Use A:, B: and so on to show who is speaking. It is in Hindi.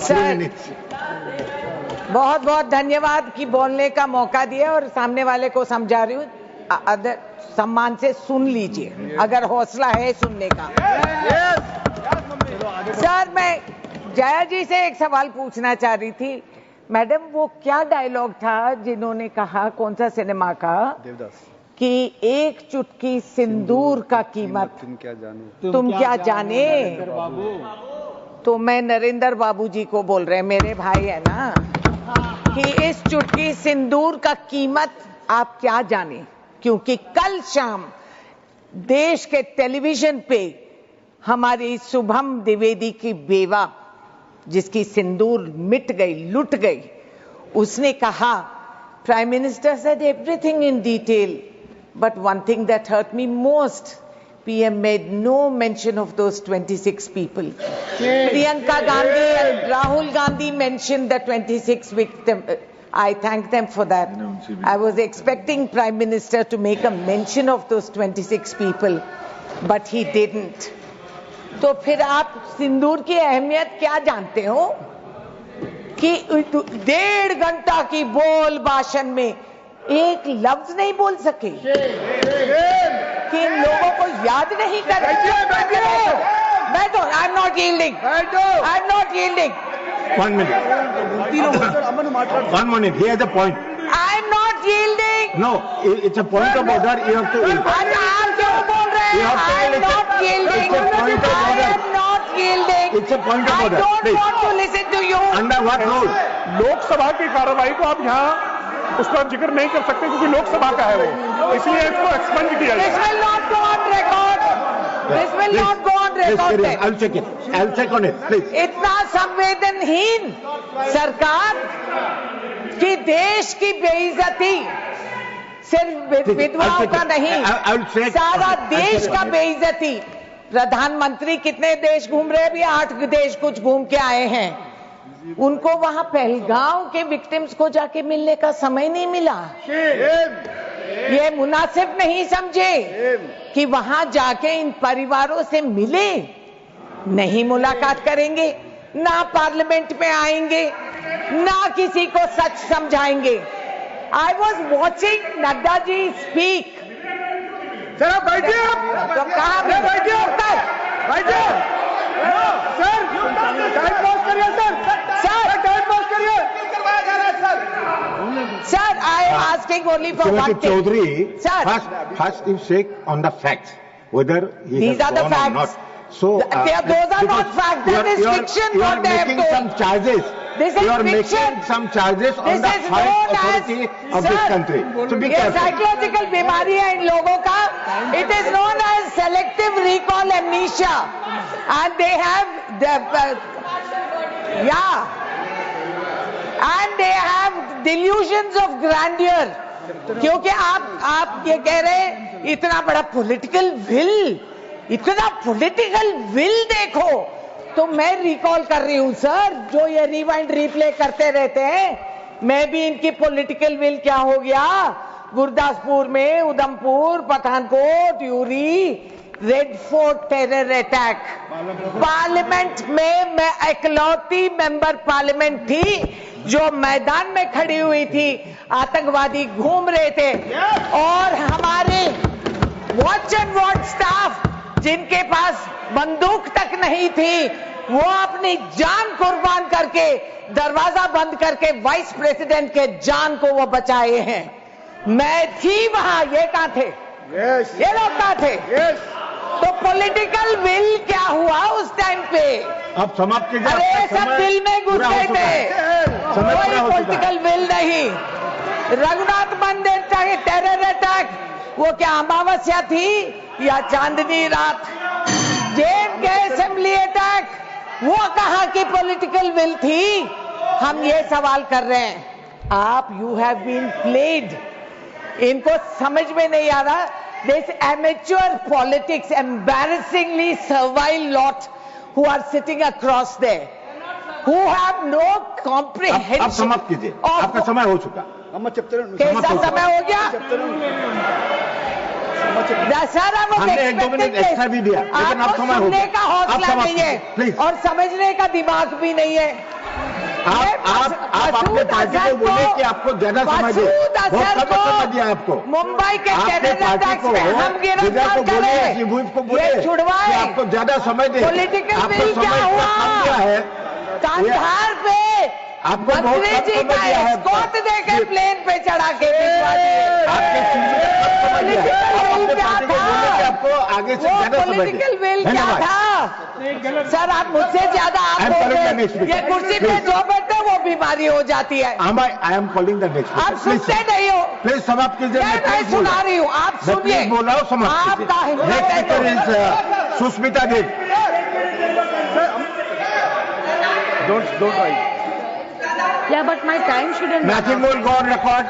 A: सर, बहुत बहुत धन्यवाद कि बोलने का मौका दिया और सामने वाले को समझा रही हूँ। सम्मान से सुन लीजिए अगर हौसला है सुनने का। सर, मैं जया जी से एक सवाल पूछना चाह रही थी। मैडम, वो क्या डायलॉग था जिन्होंने कहा, कौन सा सिनेमा का, देवदास, कि एक चुटकी सिंदूर का कीमत तुम क्या जाने। तो मैं नरेंद्र बाबू जी को बोल रहे हैं, मेरे भाई है ना, कि इस चुटकी सिंदूर का कीमत आप क्या जाने, क्योंकि कल शाम देश के टेलीविजन पे हमारी शुभम द्विवेदी की बेवा, जिसकी सिंदूर मिट गई, लुट गई, उसने कहा, prime minister said everything in detail, but one thing that hurt me most, PM made no mention of those 26 people. Priyanka Gandhi and Rahul Gandhi mentioned the 26 victims. I thank them for that. I was expecting Prime Minister to make a mention of those 26 people, but he didn't. तो फिर आप सिंदूर की अहमियत क्या जानते हो कि 1.5 घंटा की बोल भाषण में एक लफ्ज नहीं बोल सके, कि इन लोगों को याद नहीं कर मैं तो I am not yielding, I am not yielding.
B: 1 minute. 1 minute. He has a point.
A: I am not yielding.
B: No, it's a point of order. You have to.
A: आप क्यों बोल रहे हैं? I am not yielding.
B: It's a point of order.
A: I am not yielding.
B: It's a point of order.
A: I don't
B: Please.
A: want to listen to you.
B: Under what rule?
C: Lok Sabha की कार्रवाई को आप यहाँ उसका जिक्र नहीं कर सकते क्योंकि लोकसभा का है वो, इसलिए इसको एक्सपेंड किया
A: This
C: जाए।
A: will not go on record. This will not go on record.
B: I'll check it. I'll check on it. Please.
A: इतना संवेदनहीन सरकार कि देश की बेइज्जती सिर्फ विधवाओं का नहीं, सारा देश का बेइज्जती। प्रधानमंत्री कितने देश घूम रहे हैं? अभी 8 देश कुछ घूम के आए हैं। उनको वहां पहलगांव के विक्टिम्स को जाके मिलने का समय नहीं मिला। ये मुनासिब नहीं समझे कि वहां जाके इन परिवारों से मिले, नहीं मुलाकात करेंगे, ना पार्लियामेंट में आएंगे, ना किसी को सच समझाएंगे। I was watching Nadda ji speak.
C: Sir आप बैठिए,
A: तो कहा
C: बैठिए सर, टाइम पास करिए सर, टाइम पास करिए।
A: Sir, I am asking only for one thing.
B: Chaudhary,
A: Sir.
B: first you check on the facts whether he
A: These
B: has
A: are the
B: gone or
A: facts.
B: not. So
A: those are not facts. That is fiction.
B: You are
A: What they have
B: making
A: told.
B: some charges.
A: This is
B: you are
A: fiction.
B: making some charges on
A: This
B: the
A: is
B: highest
A: known
B: authority
A: as,
B: of this
A: sir,
B: country. So be
A: ये
B: careful.
A: साइकोलॉजिकल बीमारी है इन लोगों का। It is known as selective recall amnesia and they have and they have delusions of grandeur. क्योंकि आप ये कह रहे हैं इतना बड़ा पॉलिटिकल विल, इतना पॉलिटिकल विल देखो, तो मैं रिकॉल कर रही हूं सर, जो ये रिवाइंड रिप्ले करते रहते हैं, मैं भी इनकी पॉलिटिकल विल क्या हो गया। गुरदासपुर में, Udhampur, Pathankot, Yuri, red fort terror attack, parliament में मैं इकलौती मेंबर पार्लियामेंट थी जो मैदान में खड़ी हुई थी, आतंकवादी घूम रहे थे और हमारे वॉच एंड वॉच स्टाफ जिनके पास बंदूक तक नहीं थी, वो अपनी जान कुर्बान करके, दरवाजा बंद करके वाइस प्रेसिडेंट के जान को वो बचाए हैं। मैं थी वहां, ये कहां थे? ये लोग कहां थे? तो पॉलिटिकल विल क्या हुआ उस टाइम पे?
B: अब समाप्त कीजिए।
A: अरे सब दिल में घुस गए थे, कोई पॉलिटिकल विल नहीं। रघुनाथ मंदिर टेरर अटैक, वो क्या अमावस्या थी या चांदनी रात? जेएमके असेंबली अटैक, वो कहां की पॉलिटिकल विल थी? हम ये सवाल कर रहे हैं। आप यू हैव बीन प्लेड, इनको समझ में नहीं आ रहा। This amateur politics, embarrassingly servile lot who are sitting across there, who have no comprehension.
B: अब समाप्त कीजिए, आपका समय हो चुका।
A: कैसा समय हो गया? दशहरा वो
B: हमने 1-2 मिनट एक्स्ट्रा भी दिया, लेकिन अब समय हो
A: सुनने
B: गया।
A: का हौसला नहीं है
B: प्लीज।
A: और समझने का दिमाग भी नहीं है।
B: आप अपने पार्टी को बोले कि आपको ज्यादा समय दे, बहुत कम समय दिया आपको।
A: मुंबई के टेररिज्म टैक्स में हम गिरफ्तार करें, ये छुड़वाए,
B: आपको ज्यादा समय दे।
A: पॉलिटिकल
B: आपको
A: बिल क्या
B: समय
A: हुआ
B: कम दिया है,
A: कांधार पे
B: आपको बहुत
A: मंत्री
B: कम
A: जी
B: समय
A: का
B: दिया है।
A: एस्कॉर्ट देके प्लेन पे चढ़ा के भिजवा दिए।
B: आपके सीधी में कम समय दिया है। आप अपने पार्टी को बोले कि आपको आगे से ज्यादा समय दे।
A: पॉलिटिकल बिल क्या
B: धन्यवाद।
A: था सर? आप मुझसे ज्यादा आप
B: I'm
A: बोल
B: calling the
A: रहे
B: next
A: हैं। ये
B: speaker.
A: कुर्सी पे
B: Please.
A: जो बैठते हैं वो बीमारी हो जाती है।
B: I am calling the next speaker.
A: आप सुनते नहीं हो।
B: प्लीज समाप्त कीजिए।
A: मैं सुना रही हूँ, आप सुनिए।
B: प्लीज बोल रहा हूँ, समाप्त
A: आपका हिम्मत
B: नेक्स्ट
A: है
B: speaker is Sushmita Dev.
C: Don't write.
D: Yeah, but my time shouldn't.
B: Nothing will go on record.